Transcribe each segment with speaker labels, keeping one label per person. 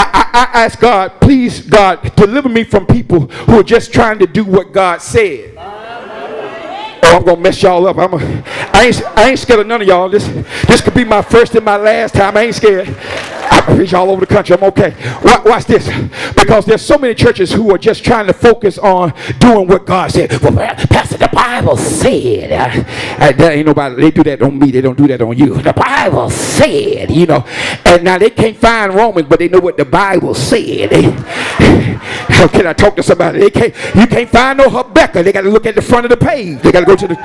Speaker 1: I ask God, please, God, deliver me from people who are just trying to do what God said. Oh, I'm gonna mess y'all up. I ain't scared of none of y'all. This could be my first and my last time. I ain't scared. I preach all over the country. I'm okay. Watch this. Because there's so many churches who are just trying to focus on doing what God said. Well, Pastor, the Bible said. That ain't nobody. They do that on me. They don't do that on you. The Bible said, you know. And now they can't find Romans, but they know what the Bible said. How can I talk to somebody? You can't find no Habakkuk. They got to look at the front of the page. They got to go to the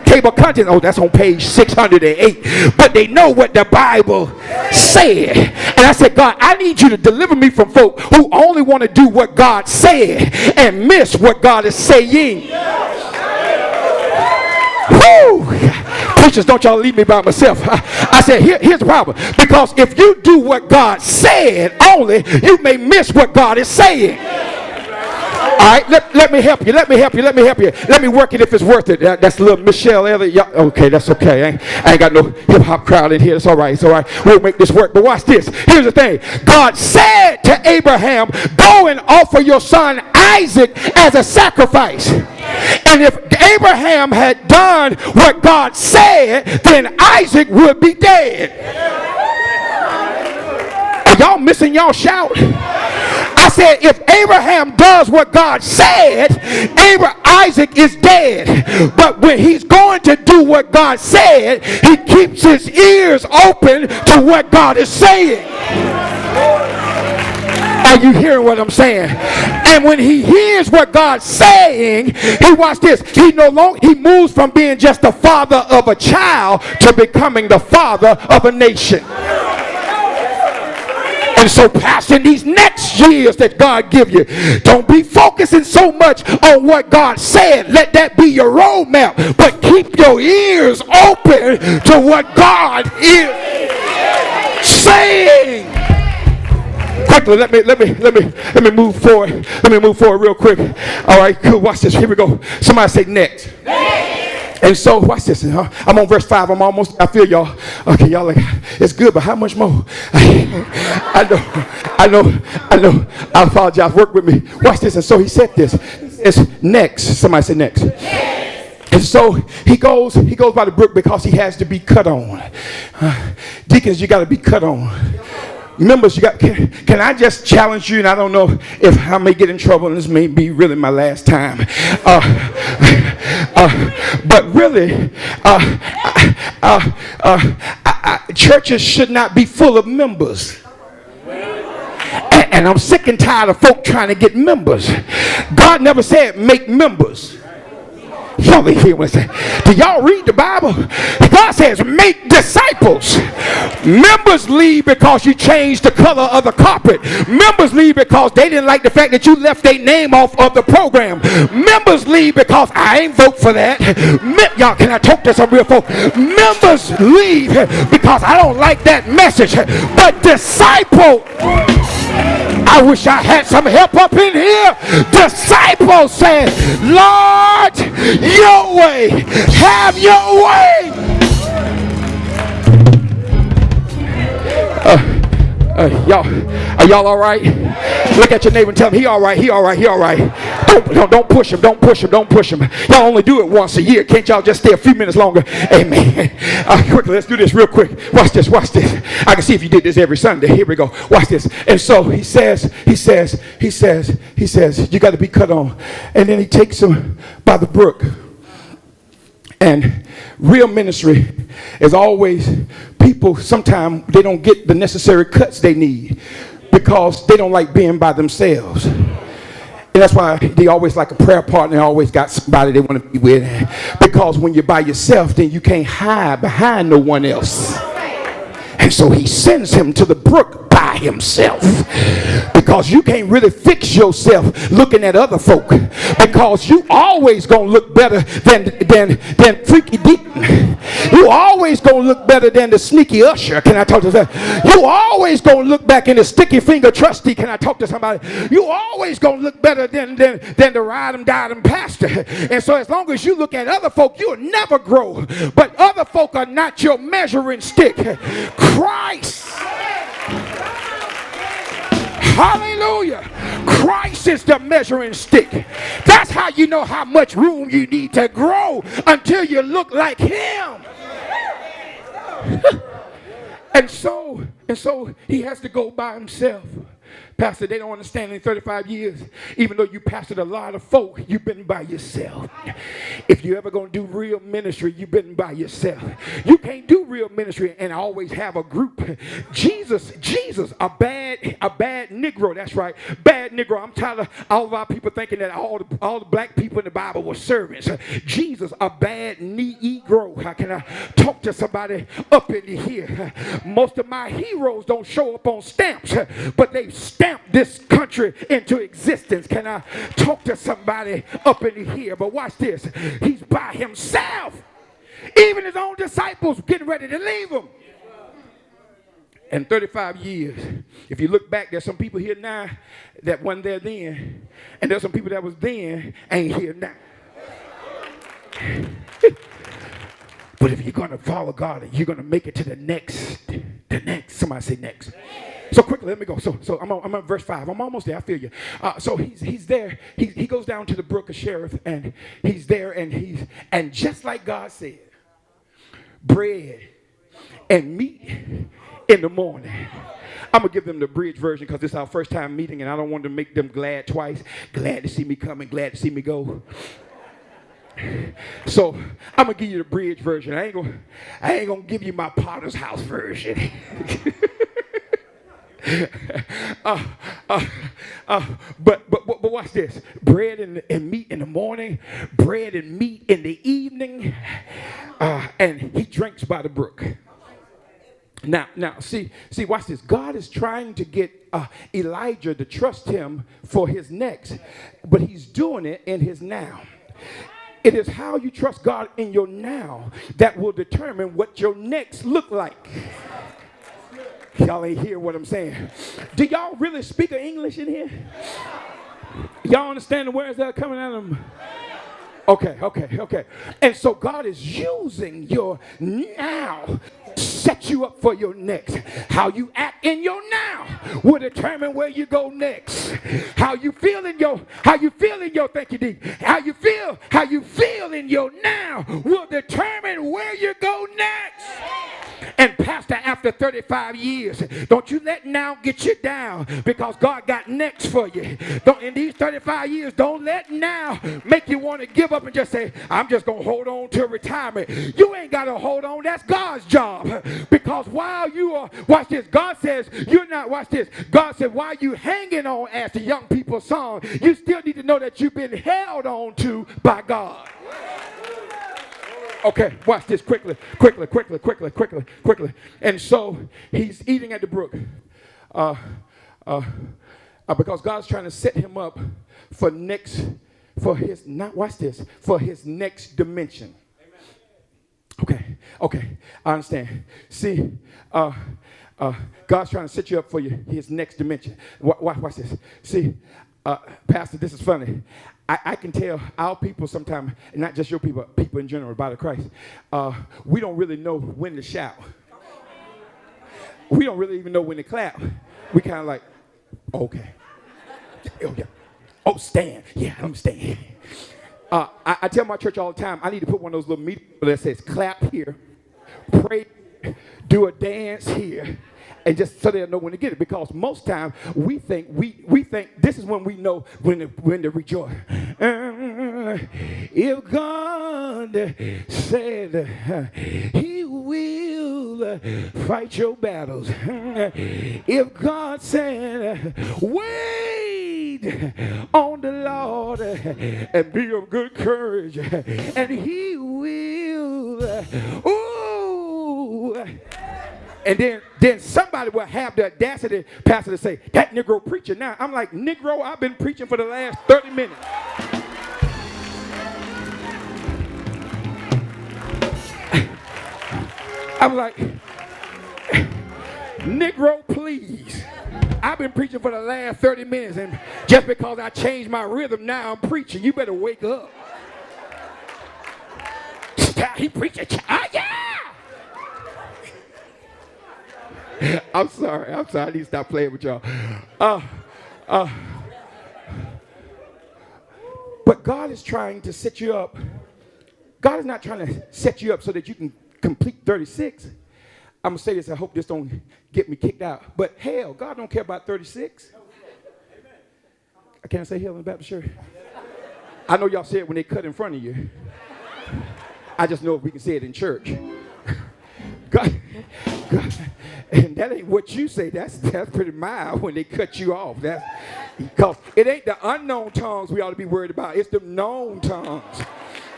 Speaker 1: table of contents. Oh, that's on page 608. But they know what the Bible said. And I said, God, I need you to deliver me from folk who only want to do what God said and miss what God is saying. Woo! Preachers, don't y'all leave me by myself. I said, here's the problem. Because if you do what God said only, you may miss what God is saying. All right, let me help you. Let me work it if it's worth it. That's a little Michelle Elliott. Okay, that's okay. I ain't got no hip hop crowd in here. It's all right. We'll make this work. But watch this. Here's the thing. God said to Abraham, go and offer your son Isaac as a sacrifice. And if Abraham had done what God said, then Isaac would be dead. Are y'all missing y'all shout? I said, if Abraham does what God said, Isaac is dead. But when he's going to do what God said, he keeps his ears open to what God is saying. Are you hearing what I'm saying? And when he hears what God's saying, he watch this. He moves from being just the father of a child to becoming the father of a nation. And so, Pastor, in these next years that God give you, don't be focusing so much on what God said. Let that be your roadmap. But keep your ears open to what God is saying. Quickly, let me move forward. Let me move forward real quick. All right, cool. Watch this. Here we go. Somebody say next. And so, watch this. I'm on verse 5. I feel y'all. Okay, y'all like, it's good, but how much more? I know. I apologize. Work with me. Watch this. And so he said this. It's next. Somebody say next. And so he goes by the brook because he has to be cut on. Deacons, you got to be cut on. Members, can I just challenge you? And I don't know if I may get in trouble, and this may be really my last time. But really, churches should not be full of members. And I'm sick and tired of folk trying to get members. God never said make members. Y'all hear what I say? Do y'all read the Bible? God says make disciples. Members leave because you changed the color of the carpet. Members leave because they didn't like the fact that you left their name off of the program. Members leave because I ain't vote for that. Y'all, can I talk to some real folk? Members leave because I don't like that message. But disciple, I wish I had some help up in here. Disciples said, Lord, your way, have your way. Are y'all all right? Look at your neighbor and tell him he all right. Don't push him. Y'all only do it once a year. Can't y'all just stay a few minutes longer? Amen. Quickly, let's do this real quick. Watch this. I can see if you did this every Sunday. Here we go. Watch this. And so he says, you got to be cut on. And then he takes him by the brook. And real ministry is always people, sometimes they don't get the necessary cuts they need because they don't like being by themselves. And that's why they always like a prayer partner, always got somebody they want to be with. Because when you're by yourself, then you can't hide behind no one else. And so he sends him to the brook by himself. Because you can't really fix yourself looking at other folk. Because you always gonna look better than freaky deacon. You always gonna look better than the sneaky usher. Can I talk to that? You always gonna look back in the sticky finger trustee. Can I talk to somebody? You always gonna look better than the ride 'em, died 'em pastor. And so as long as you look at other folk, you'll never grow. But other folk are not your measuring stick. Christ. Hallelujah. Christ is the measuring stick. That's how you know how much room you need to grow until you look like him. And so he has to go by himself. Pastor, they don't understand in 35 years, even though you pastored a lot of folk, you've been by yourself. If you ever going to do real ministry, you've been by yourself. You can't do real ministry and always have a group. Jesus, a bad Negro, that's right, bad Negro. I'm tired of all of our people thinking that all the black people in the Bible were servants. Jesus, a bad Negro. How can I talk to somebody up in here? Most of my heroes don't show up on stamps, but they stamped this country into existence. Can I talk to somebody up in here? But watch this. He's by himself. Even his own disciples getting ready to leave him. In 35 years, if you look back, there's some people here now that weren't there then, and there's some people that was then ain't here now. But if you're going to follow God, you're going to make it to the next. Somebody say next. So quickly, let me go. So I'm at verse 5. I'm almost there. I feel you. So he's there. He goes down to the brook of Cherith, and he's there, and just like God said, bread and meat in the morning. I'm going to give them the bridge version because this is our first time meeting, and I don't want to make them glad twice. Glad to see me come and glad to see me go. So I'm going to give you the bridge version. I ain't gonna give you my Potter's house version. But watch this. Bread and meat in the morning, bread and meat in the evening, and he drinks by the brook. Now, see, watch this. God is trying to get Elijah to trust him for his next, but he's doing it in his now. It is how you trust God in your now that will determine what your next look like. Y'all ain't hear what I'm saying. Do y'all really speak English in here? Y'all understand the words that are coming out of them? Okay. And so God is using your now to set you up for your next. How you act in your now will determine where you go next. How you feel in your thank you, D. How you feel in your now will determine where you go next. And pastor, after 35 years, don't you let now get you down, because God got next for you. In these 35 years, don't let now make you want to give up and just say, I'm just going to hold on to retirement. You ain't got to hold on. That's God's job. Because while you are, watch this, God says, you're not, watch this. God said, while you hanging on, as the young people song, you still need to know that you've been held on to by God. Okay, watch this quickly. And so he's eating at the brook because God's trying to set him up for his next dimension. Okay, I understand. See, God's trying to set you up for his next dimension. Watch this. See, Pastor, this is funny. I can tell our people sometimes, not just your people, people in general, body of Christ, we don't really know when to shout. We don't really even know when to clap. We kind of like, okay. Oh, yeah. Oh, stand. Yeah, I'm staying. I tell my church all the time, I need to put one of those little meetings that says clap here, pray, do a dance here, and just so they'll know when to get it. Because most time we think this is when we know when to rejoice. If God said he will fight your battles, if God said wait on the Lord and be of good courage, and he will, ooh. And then somebody will have the audacity, pastor, to say, that Negro preacher. Now, I'm like, Negro, I've been preaching for the last 30 minutes. I'm like, Negro, please. I've been preaching for the last 30 minutes, and just because I changed my rhythm, now I'm preaching. You better wake up. He preaching. Oh, yeah. I'm sorry. I need to stop playing with y'all. But God is trying to set you up. God is not trying to set you up so that you can complete 36. I'm going to say this. I hope this don't get me kicked out. But hell, God don't care about 36. I can't say hell in the Baptist church. I know y'all say it when they cut in front of you. I just know if we can say it in church. God, and that ain't what you say. That's pretty mild when they cut you off. That's because it ain't the unknown tongues we ought to be worried about. It's the known tongues.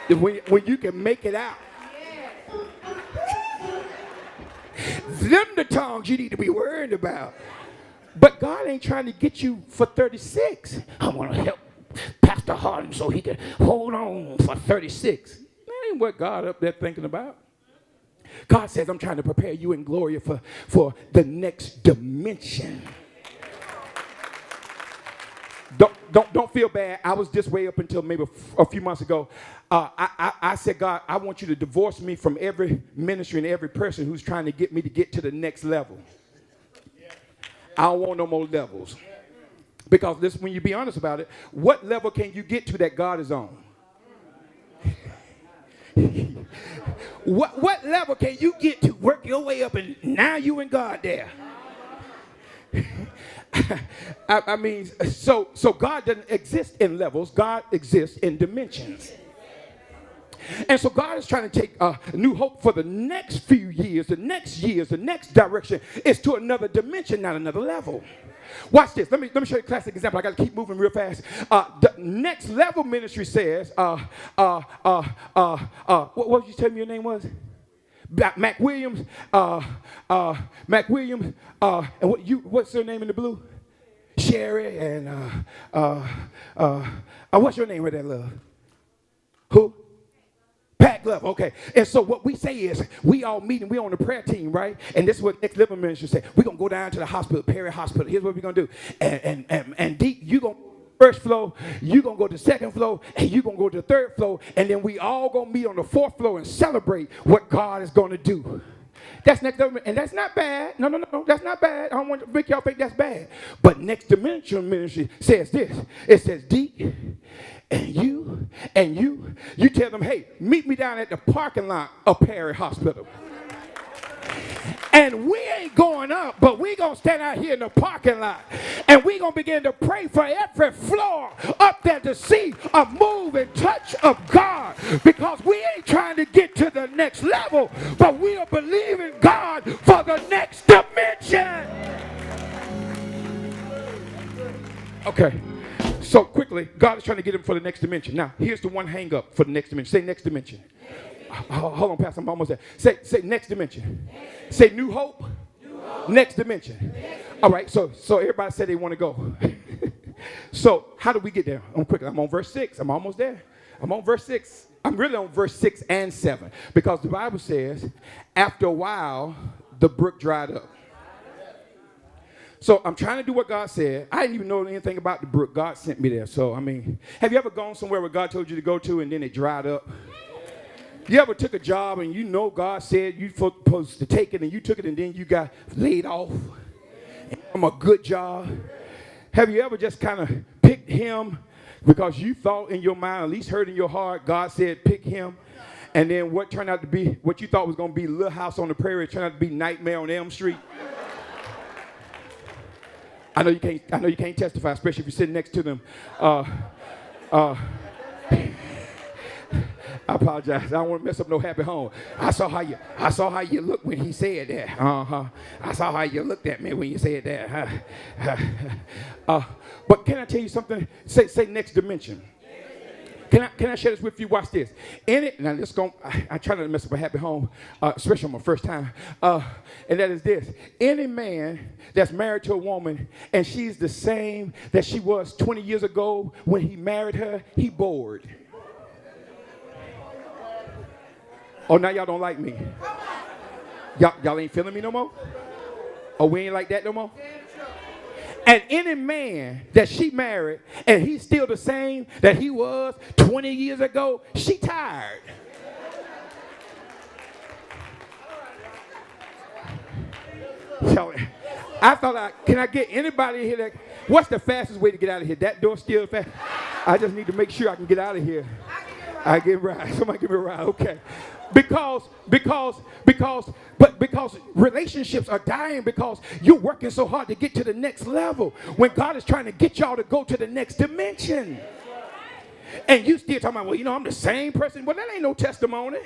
Speaker 1: When you can make it out. Them the tongues you need to be worried about. But God ain't trying to get you for 36. I want to help Pastor Harden so he can hold on for 36. That ain't what God up there thinking about. God says, I'm trying to prepare you in glory for the next dimension. Don't feel bad. I was this way up until maybe a few months ago. I said, God, I want you to divorce me from every ministry and every person who's trying to get me to get to the next level. I don't want no more levels. Because this, when you be honest about it, what level can you get to that God is on? What level can you get to? Work your way up and now you and God there. I mean, so God doesn't exist in levels. God exists in dimensions. And so God is trying to take new hope for the next few years, the next direction is to another dimension, not another level. Watch this. Let me show you a classic example. I got to keep moving real fast. The next level ministry says, what did you tell me your name was? Mac Williams. Mac Williams. And what's her name in the blue? Sherry. And what's your name with that love? Who? Pat Glove, okay. And so what we say is, we all meet and we on the prayer team, right? And this is what next level ministry say. We're going to go down to the hospital, Perry Hospital. Here's what we're going to do. And Deke, you going to go to the first floor, you going to go to the second floor, and you going to go to the third floor. And then we all going to meet on the fourth floor and celebrate what God is going to do. That's next level, and that's not bad. No, that's not bad. I don't want to make y'all think that's bad. But next dimension ministry says this. It says, Deke, and you tell them, hey, meet me down at the parking lot of Perry Hospital. And we ain't going up, but we going to stand out here in the parking lot. And we going to begin to pray for every floor up there to see a move and touch of God. Because we ain't trying to get to the next level, but we are believing God for the next dimension. Okay. So quickly, God is trying to get him for the next dimension. Now, here's the one hang up for the next dimension. Say next dimension. Hold on, Pastor, I'm almost there. Say next dimension. Say new hope. Next dimension. All right, so everybody said they want to go. So how do we get there? I'm on verse 6. I'm almost there. I'm on verse 6. I'm really on verse 6 and 7. Because the Bible says, after a while, the brook dried up. So I'm trying to do what God said. I didn't even know anything about the brook. God sent me there. So, I mean, have you ever gone somewhere where God told you to go to and then it dried up? You ever took a job and you know God said you're supposed to take it and you took it and then you got laid off from a good job? Have you ever just kind of picked him because you thought in your mind, at least heard in your heart, God said pick him? And then what turned out to be, what you thought was going to be Little House on the Prairie turned out to be Nightmare on Elm Street? I know you can't testify, especially if you're sitting next to them. I apologize. I don't want to mess up no happy home. I saw how you looked when he said that. I saw how you looked at me when you said that. But can I tell you something? Say next dimension. Can I share this with you? Watch this. In it, now let's go. I try not to mess up a happy home, especially on my first time. And that is this. Any man that's married to a woman and she's the same that she was 20 years ago when he married her, he bored. Oh, now y'all don't like me. Y'all ain't feeling me no more? Oh, we ain't like that no more? And any man that she married and he's still the same that he was 20 years ago, she tired. So I thought, can I get anybody here that What's the fastest way to get out of here? That door still fast? I just need to make sure I can get out of here. I get a ride. Somebody give me a ride. Okay. Because relationships are dying because you're working so hard to get to the next level when God is trying to get y'all to go to the next dimension. And you still talking about, well, I'm the same person. Well, that ain't no testimony.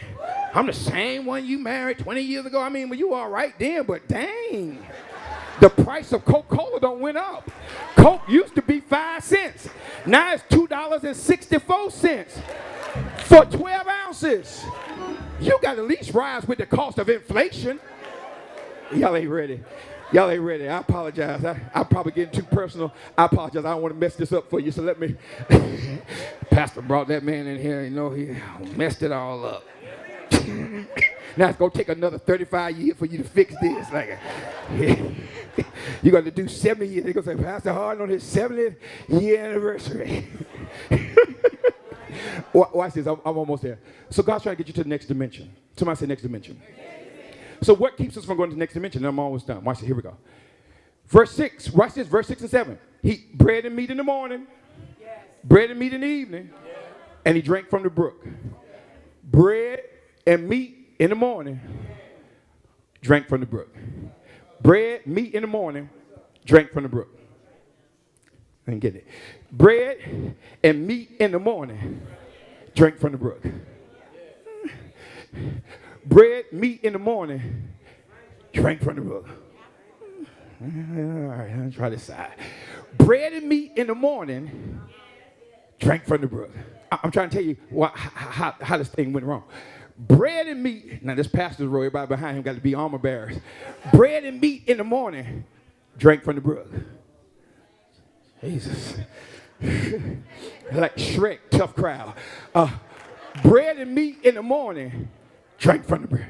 Speaker 1: I'm the same one you married 20 years ago. I mean, well, you all right then, but dang. The price of Coca-Cola don't went up. Coke used to be 5 cents. Now it's $2.64 for 12 ounces. You got to at least rise with the cost of inflation. Y'all ain't ready. Y'all ain't ready. I apologize. I'm probably getting too personal. I apologize. I don't want to mess this up for you, so let me. Pastor brought that man in here, he messed it all up. Now it's going to take another 35 years for you to fix this. You're going to do 70 years. They're going to say, Pastor Harden on his 70th year anniversary. Watch this. I'm almost there. So God's trying to get you to the next dimension. Somebody say next dimension. So what keeps us from going to the next dimension? And I'm almost done. Watch it. Here we go. Verse 6. Watch this. Verse 6 and 7. He bread and meat in the morning. Yes. Bread and meat in the evening. Yes. And he drank from the brook. Yes. Bread and meat in the morning. Drank from the brook. Bread, meat in the morning. Drank from the brook. I didn't get it. Bread and meat in the morning. Drink from the brook. Bread, meat in the morning. Drink from the brook. All right, I'll try this side. Bread and meat in the morning. Drink from the brook. I'm trying to tell you how this thing went wrong. Bread and meat. Now this pastor's row, everybody behind him got to be armor bearers. Bread and meat in the morning. Drink from the brook. Jesus. Like Shrek, tough crowd. Bread and meat in the morning, drink from the bread.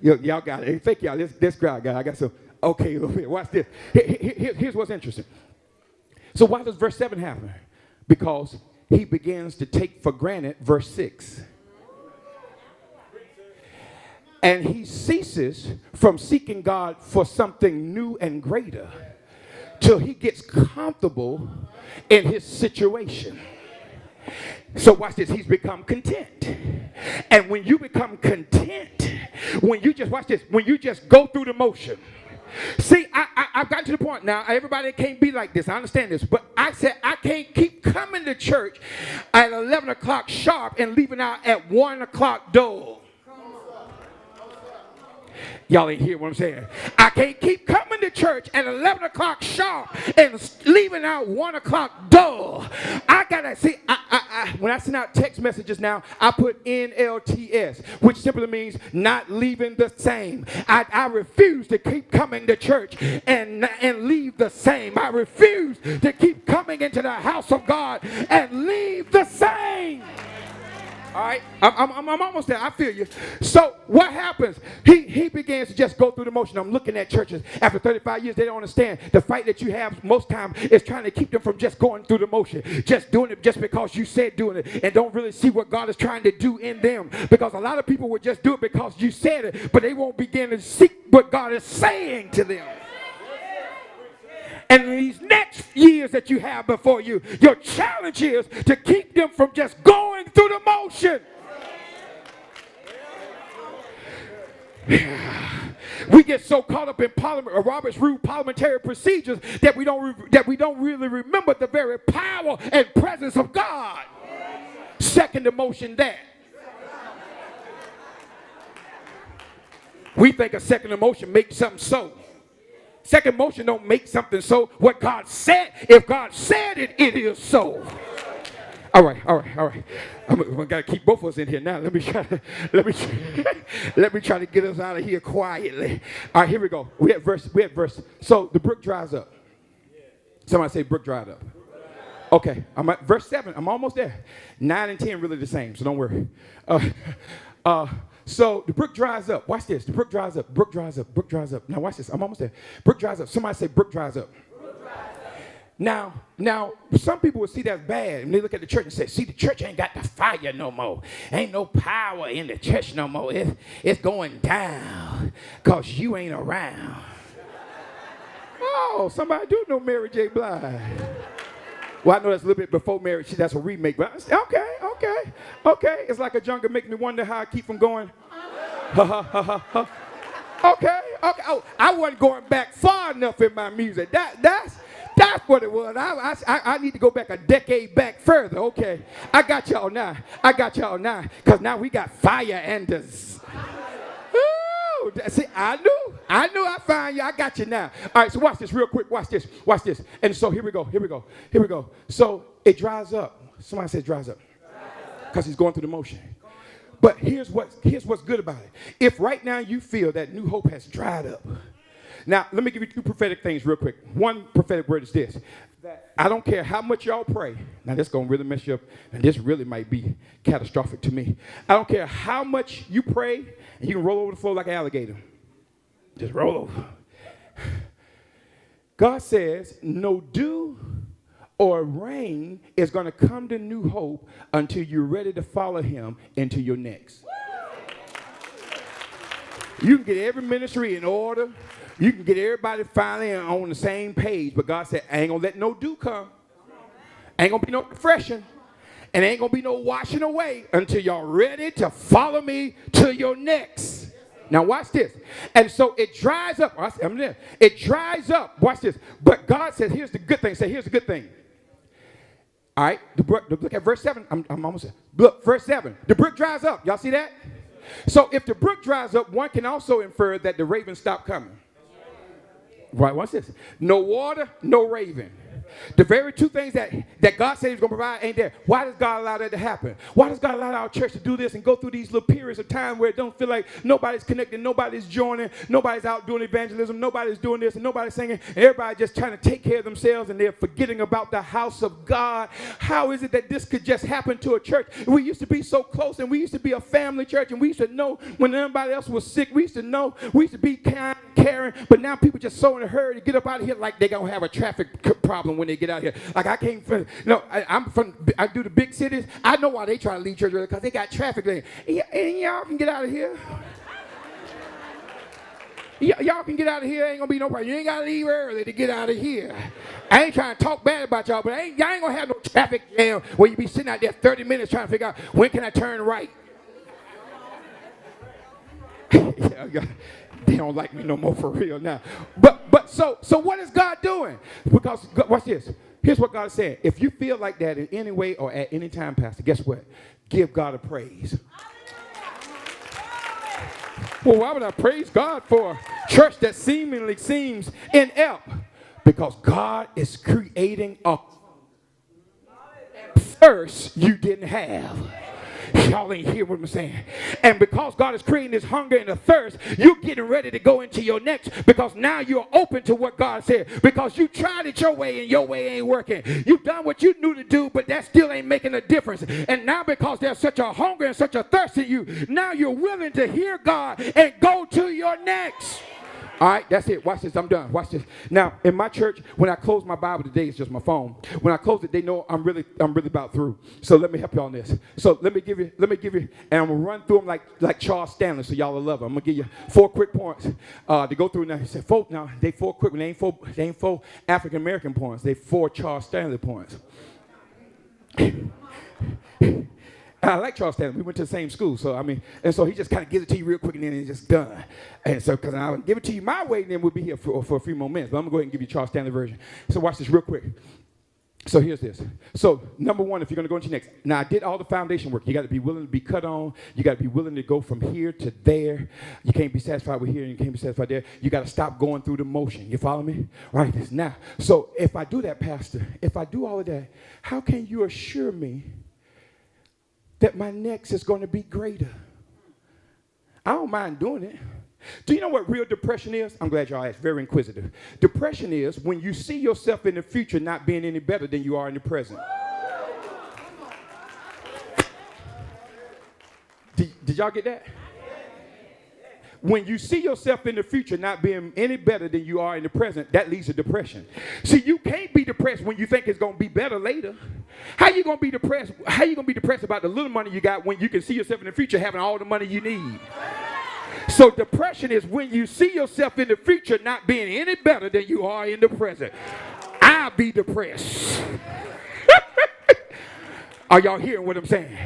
Speaker 1: Y'all got it. Hey, thank y'all. This crowd got it. I got some. Okay, a little bit. Watch this. Here's what's interesting. So why does verse 7 happen? Because he begins to take for granted verse 6. And he ceases from seeking God for something new and greater till he gets comfortable in his situation. So watch this. He's become content. And when you become content, when you just, watch this, when you just go through the motion. See, I've gotten to the point now, everybody can't be like this. I understand this. But I said I can't keep coming to church at 11 o'clock sharp and leaving out at 1 o'clock dull. Y'all ain't hear what I'm saying. I can't keep coming to church at 11 o'clock sharp and leaving out 1 o'clock dull. I gotta see, when I send out text messages now, I put NLTS, which simply means not leaving the same. I refuse to keep coming to church and leave the same. I refuse to keep coming into the house of God and leave the same. All right, I'm almost there. I feel you. So what happens? He begins to just go through the motion. I'm looking at churches after 35 years. They don't understand the fight that you have most times is trying to keep them from just going through the motion, just doing it just because you said doing it, and don't really see what God is trying to do in them. Because a lot of people will just do it because you said it, but they won't begin to seek what God is saying to them. And in these next years that you have before you, your challenge is to keep them from just going through the motion. We get so caught up in Robert's Rule parliamentary procedures that we don't really remember the very power and presence of God. Second emotion that. We think a second emotion makes something so. Second motion don't make something so. What God said, if God said it, it is so. All right. I'm gotta keep both of us in here now. Let me try to get us out of here quietly. All right, here we go. We have verse. So the brook dries up. Somebody say brook dried up. Okay, I'm at verse 7. I'm almost there. 9 and 10 really the same, so don't worry. So the brook dries up. Watch this. The brook dries up. Brook dries up. Brook dries up. Now watch this. I'm almost there. Brook dries up. Somebody say brook dries up. Brook dries up. Now, some people will see that bad, and they look at the church and say, see, the church ain't got the fire no more. Ain't no power in the church no more. It's going down because you ain't around. Oh, somebody do know Mary J. Blige. Well, I know that's a little bit before marriage. That's a remake. But okay. It's like a jungle making me wonder how I keep from going. Ha ha ha ha ha. Okay. Oh, I wasn't going back far enough in my music. That's what it was. I need to go back a decade back further. Okay. I got y'all now. Because now we got fire enders. Ooh, see, I knew I found you. I got you now. All right, so watch this real quick. Watch this. And so here we go. So it dries up. Somebody said dries up. Because he's going through the motion. But here's what's good about it. If right now you feel that New Hope has dried up. Now, let me give you two prophetic things real quick. One prophetic word is this. That I don't care how much y'all pray. Now, this is going to really mess you up. And this really might be catastrophic to me. I don't care how much you pray. And you can roll over the floor like an alligator. Just roll over. God says no dew or rain is going to come to New Hope until you're ready to follow him into your next. You can get every ministry in order. You can get everybody finally on the same page. But God said, I ain't going to let no dew come. Ain't going to be no refreshing. And ain't going to be no washing away until y'all ready to follow me to your next. Now watch this. And so it dries up. I'm there. It dries up. Watch this. But God says, here's the good thing. Say, here's the good thing. All right. Look at verse 7. I'm almost there. Look, verse 7. The brook dries up. Y'all see that? So if the brook dries up, one can also infer that the raven stopped coming. Right, watch this. No water, no raven. The very two things that God said he was going to provide ain't there. Why does God allow that to happen? Why does God allow our church to do this and go through these little periods of time where it don't feel like nobody's connected, nobody's joining, nobody's out doing evangelism, nobody's doing this, and nobody's singing, and everybody just trying to take care of themselves, and they're forgetting about the house of God? How is it that this could just happen to a church? We used to be so close, and we used to be a family church, and we used to know when everybody else was sick. We used to know. We used to be kind, caring, but now people just so in a hurry to get up out of here like they're going to have a traffic problem when they get out here. Like I came from, I do the big cities. I know why they try to leave church early, because they got traffic there. And y'all can get out of here. Y'all can get out of here. Ain't gonna be no problem. You ain't gotta leave early to get out of here. I ain't trying to talk bad about y'all, but y'all ain't gonna have no traffic jam where you be sitting out there 30 minutes trying to figure out when can I turn right. They don't like me no more for real now. But so what is God doing? Because watch this. Here's what God said. If you feel like that in any way or at any time, Pastor, guess what? Give God a praise. Well, why would I praise God for a church that seemingly seems inept? Because God is creating a thirst you didn't have. Y'all ain't hear what I'm saying. And because God is creating this hunger and a thirst, you're getting ready to go into your next, because now you're open to what God said. Because you tried it your way and your way ain't working. You've done what you knew to do, but that still ain't making a difference. And now because there's such a hunger and such a thirst in you, now you're willing to hear God and go to your next. All right, that's it. Watch this. I'm done. Watch this. Now, in my church, when I close my Bible today, it's just my phone. When I close it, they know I'm really about through. So let me help you on this. So let me give you, and I'm gonna run through them like Charles Stanley, so y'all will love them. I'm gonna give you 4 quick points to go through. Now he said, they 4 quick. They ain't 4 African American points. They 4 Charles Stanley points. I like Charles Stanley. We went to the same school, so and so he just kind of gives it to you real quick, and then it's just done. And so, because I'll give it to you my way, and then we'll be here for a few more minutes. But I'm gonna go ahead and give you Charles Stanley version. So watch this real quick. So here's this. So number 1, if you're gonna go into next. Now I did all the foundation work. You got to be willing to be cut on. You got to be willing to go from here to there. You can't be satisfied with here, and you can't be satisfied there. You got to stop going through the motion. You follow me? Right. Now, so if I do that, Pastor, if I do all of that, how can you assure me that my next is going to be greater? I don't mind doing it. Do you know what real depression is? I'm glad y'all asked. Very inquisitive. Depression is when you see yourself in the future not being any better than you are in the present. Did y'all get that? When you see yourself in the future not being any better than you are in the present, that leads to depression. See, you can't be depressed when you think it's going to be better later. How you going to be depressed? How you going to be depressed about the little money you got when you can see yourself in the future having all the money you need? So depression is when you see yourself in the future not being any better than you are in the present. I'll be depressed. Are y'all hearing what I'm saying?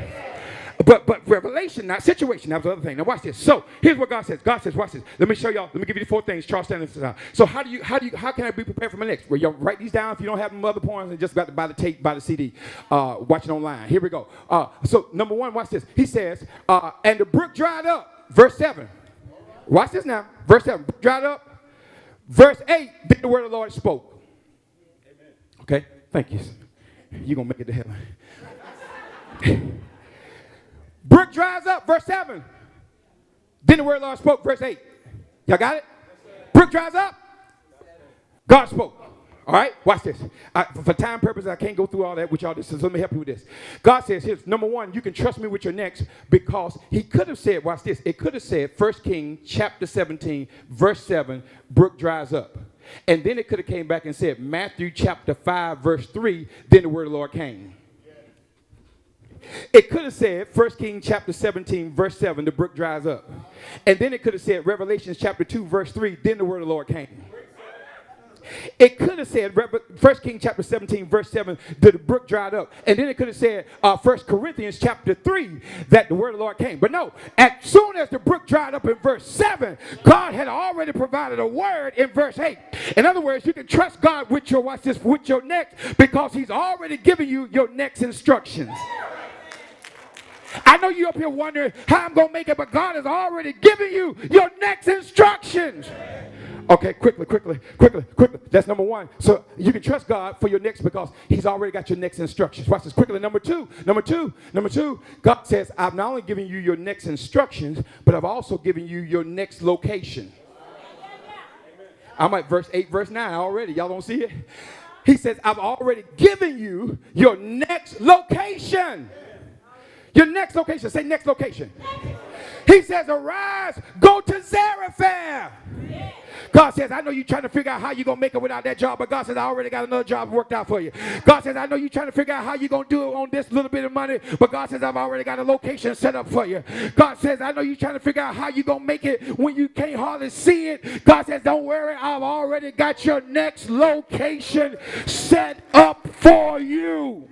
Speaker 1: But revelation, not situation. That was the other thing. Now watch this. So here's what God says. God says, watch this. Let me show y'all. Let me give you the 4 things. Charles Stanley says. So how can I be prepared for my next? Well, y'all write these down if you don't have them other points and just got to buy the tape, buy the CD, watch it online. Here we go. So number 1, watch this. He says, and the brook dried up. Verse 7. Watch this now. Verse 7. Dried up. Verse 8. Then the word of the Lord spoke. Amen. Okay. Thank you. You're gonna make it to heaven. Brook dries up, verse 7. Then the word of the Lord spoke, verse 8. Y'all got it? Brook dries up. God spoke. All right, watch this. For time purposes, I can't go through all that with y'all. So let me help you with this. God says, here's number 1, you can trust me with your next, because he could have said, watch this. It could have said 1 Kings chapter 17, verse 7, brook dries up. And then it could have came back and said Matthew chapter 5, verse 3, then the word of the Lord came. It could have said 1 Kings chapter 17, verse 7, the brook dries up. And then it could have said Revelation chapter 2, verse 3, then the word of the Lord came. It could have said 1 Kings chapter 17, verse 7, the brook dried up. And then it could have said 1 Corinthians chapter 3, that the word of the Lord came. But no, as soon as the brook dried up in verse 7, God had already provided a word in verse 8. In other words, you can trust God with your, watch this, with your next, because he's already given you your next instructions. I know you up here wondering how I'm going to make it, but God has already given you your next instructions. Okay, quickly. That's number 1. So you can trust God for your next because he's already got your next instructions. Watch this quickly. Number two. God says, I've not only given you your next instructions, but I've also given you your next location. I'm at verse 8, verse 9 already. Y'all don't see it? He says, I've already given you your next location. Your next location. Say next location. He says, arise, go to Zarephath. God says, I know you're trying to figure out how you're going to make it without that job, but God says, I already got another job worked out for you. God says, I know you're trying to figure out how you're going to do it on this little bit of money, but God says, I've already got a location set up for you. God says, I know you're trying to figure out how you're going to make it when you can't hardly see it. God says, don't worry, I've already got your next location set up for you.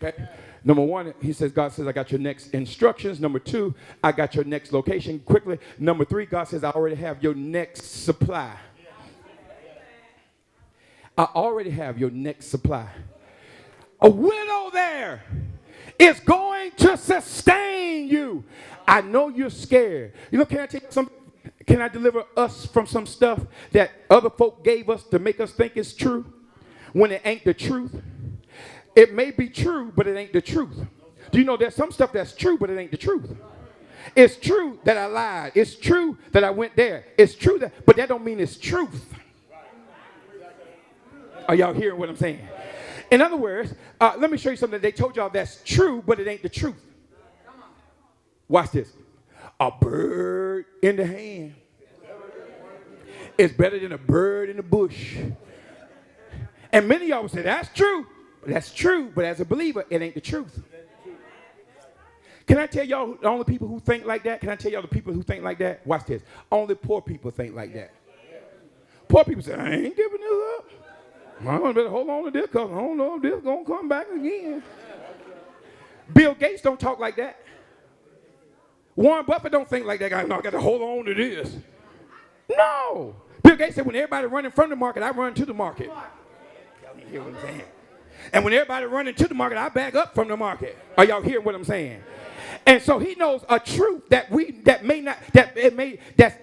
Speaker 1: Okay. Number 1, he says, God says, I got your next instructions. Number 2, I got your next location. Quickly. Number 3, God says, I already have your next supply. I already have your next supply. A widow there is going to sustain you. I know you're scared. You know, can I tell you something? Can I deliver us from some stuff that other folk gave us to make us think it's true when it ain't the truth? It may be true, but it ain't the truth. Do you know there's some stuff that's true, but it ain't the truth? It's true that I lied. It's true that I went there. It's true that, but that don't mean it's truth. Are y'all hearing what I'm saying? In other words, let me show you something. They told y'all that's true, but it ain't the truth. Watch this. A bird in the hand is better than a bird in the bush. And many of y'all will say, that's true. That's true, but as a believer, it ain't the truth. Can I tell y'all the only people who think like that? Can I tell y'all the people who think like that? Watch this. Only poor people think like that. Poor people say, I ain't giving this up. I better hold on to this because I don't know if this is going to come back again. Bill Gates don't talk like that. Warren Buffett don't think like that. I got to hold on to this. No. Bill Gates said, when everybody running from the market, I run to the market. Y'all hear what I'm saying? And when everybody running to the market, I back up from the market. Are y'all hearing what I'm saying? And so he knows a truth that's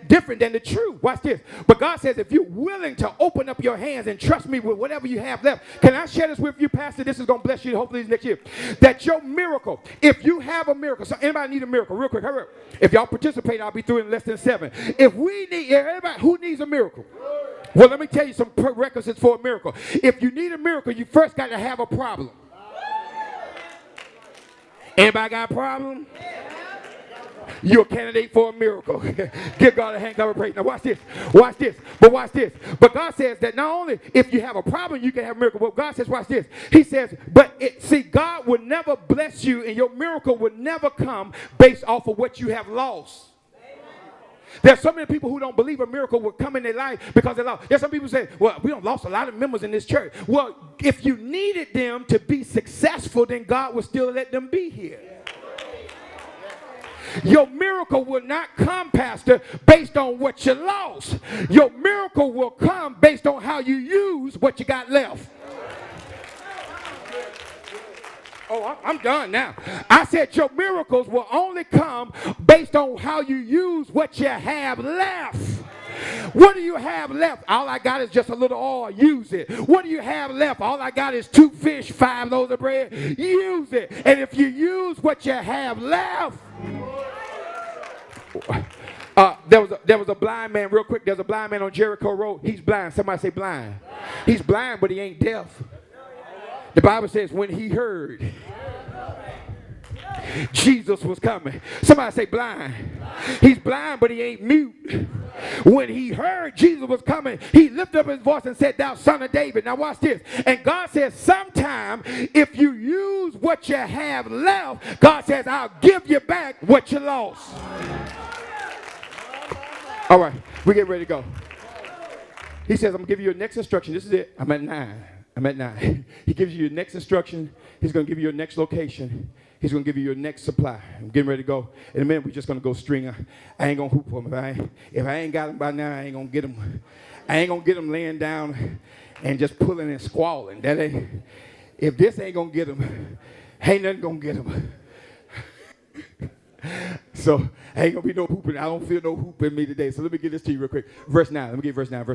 Speaker 1: different than the truth. Watch this. But God says, if you're willing to open up your hands and trust me with whatever you have left, can I share this with you, Pastor? This is going to bless you hopefully next year. That your miracle, if you have a miracle, so anybody need a miracle? Real quick, hurry up. If y'all participate, I'll be through in less than 7. If we need, everybody, who needs a miracle? Well, let me tell you some prerequisites for a miracle. If you need a miracle, you first got to have a problem. Anybody got a problem? You're a candidate for a miracle. Give God a hand clap of praise. Now watch this. Watch this. But watch this. But God says that not only if you have a problem, you can have a miracle. But God says, watch this. He says, see, God will never bless you and your miracle will never come based off of what you have lost. There's so many people who don't believe a miracle will come in their life because they lost. There's some people say, well, we don't lost a lot of members in this church. Well, if you needed them to be successful, then God will still let them be here. Your miracle will not come, Pastor, based on what you lost. Your miracle will come based on how you use what you got left. Oh, I'm done now. I said your miracles will only come based on how you use what you have left. What do you have left? All I got is just a little oil. Use it. What do you have left? All I got is 2 fish, 5 loaves of bread. Use it. And if you use what you have left. There was a blind man, real quick. There's a blind man on Jericho Road. He's blind. Somebody say blind. He's blind, but he ain't deaf. The Bible says when he heard Jesus was coming. Somebody say blind. He's blind, but he ain't mute. When he heard Jesus was coming, he lifted up his voice and said, thou son of David. Now watch this. And God says, sometime if you use what you have left, God says, I'll give you back what you lost. All right, we get ready to go. He says, I'm going to give you your next instruction. This is it. I'm at 9. He gives you your next instruction. He's going to give you your next location. He's going to give you your next supply. I'm getting ready to go. In a minute, we're just going to go string. I ain't going to hoop for him. If I ain't got him by now, I ain't going to get him. I ain't going to get him laying down and just pulling and squalling. If this ain't going to get him, ain't nothing going to get him. So ain't going to be no hooping. I don't feel no hoop in me today. So let me get this to you real quick. Verse 9. Let me get verse 9.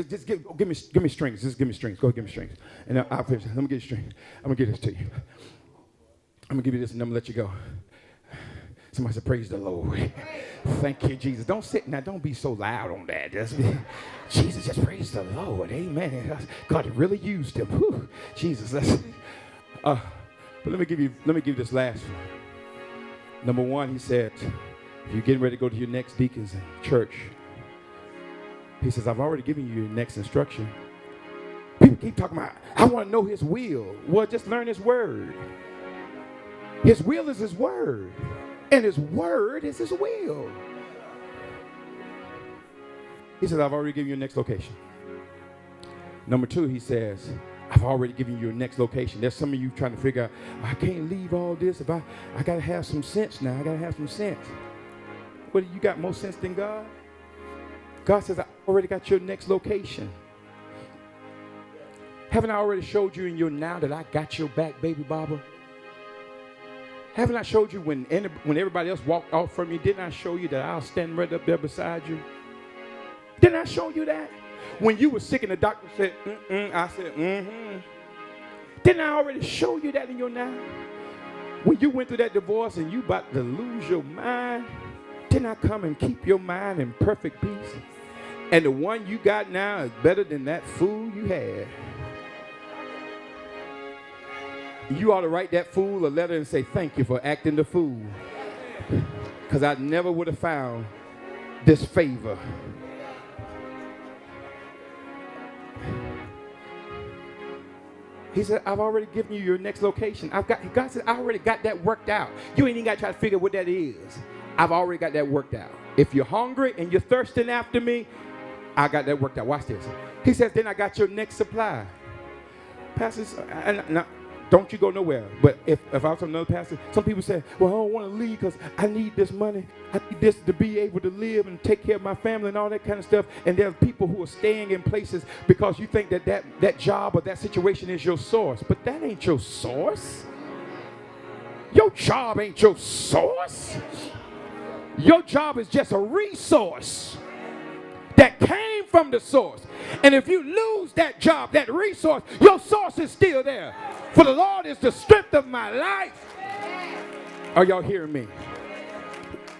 Speaker 1: Just give me strings. Just give me strings. Go ahead, give me strings. And I'll finish. Let me get a string. I'm going to give this to you. I'm going to give you this and I'm going to let you go. Somebody said, praise the Lord. Thank you, Jesus. Don't sit now. Don't be so loud on that. Jesus, just praise the Lord. Amen. God really used him. Whew. Jesus. But let me give you this last one. Number 1, he said, if you're getting ready to go to your next deacons in church, he says, I've already given you your next instruction. People keep talking about, I want to know his will. Well, just learn his word. His will is his word. And his word is his will. He says, I've already given you your next location. Number 2, he says, I've already given you your next location. There's some of you trying to figure out, I can't leave all this. If I got to have some sense now. I got to have some sense. What, you got more sense than God? God says, I already got your next location. Haven't I already showed you in your now that I got your back, baby Baba? Haven't I showed you when everybody else walked off from you? Didn't I show you that I'll stand right up there beside you? Didn't I show you that? When you were sick and the doctor said, I said, Didn't I already show you that in your now? When you went through that divorce and you about to lose your mind, didn't I come and keep your mind in perfect peace? And the one you got now is better than that fool you had. You ought to write that fool a letter and say, thank you for acting the fool. Because I never would have found this favor. He said, I've already given you your next location. God said, I already got that worked out. You ain't even got to try to figure what that is. I've already got that worked out. If you're hungry and you're thirsting after me, I got that worked out. Watch this. He says, then I got your next supply. Pastors, don't you go nowhere. But if I was another pastor, some people say, well, I don't want to leave because I need this money. I need this to be able to live and take care of my family and all that kind of stuff. And there are people who are staying in places because you think that job or that situation is your source. But that ain't your source. Your job ain't your source. Your job is just a resource that came from the source. And if you lose that job, that resource, your source is still there. For the Lord is the strength of my life. Are y'all hearing me?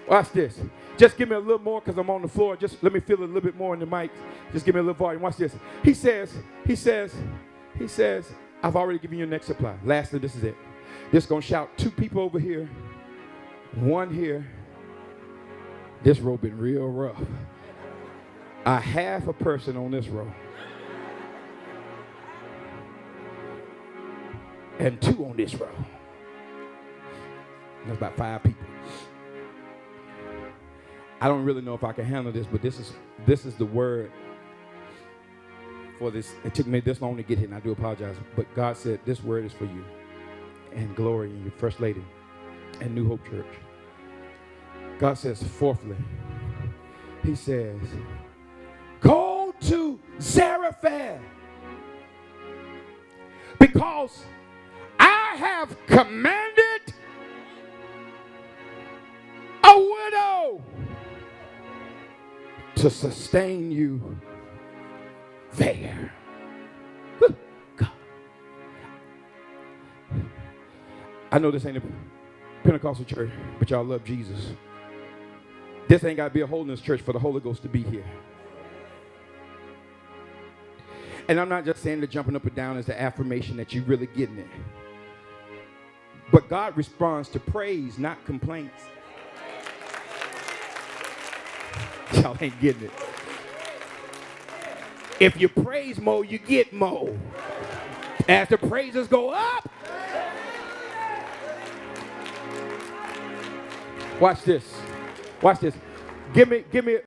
Speaker 1: Watch this. Just give me a little more because I'm on the floor. Just let me feel a little bit more in the mic. Just give me a little volume. Watch this. He says, I've already given you your next supply. Lastly, this is it. Just going to shout 2 people over here, 1 here. This row been real rough. A half a person on this row. And 2 on this row. That's about 5 people. I don't really know if I can handle this, but this is the word for this. It took me this long to get here, and I do apologize. But God said this word is for you, and Glory, and your First Lady, and New Hope Church. God says, fourthly, he says, go to Zarephath, because I have commanded a widow to sustain you there. God. I know this ain't a Pentecostal church, but y'all love Jesus. This ain't got to be a holiness church for the Holy Ghost to be here. And I'm not just saying that jumping up and down is the affirmation that you're really getting it. But God responds to praise, not complaints. Y'all ain't getting it. If you praise more, you get more. As the praises go up. Watch this. Watch this. Give me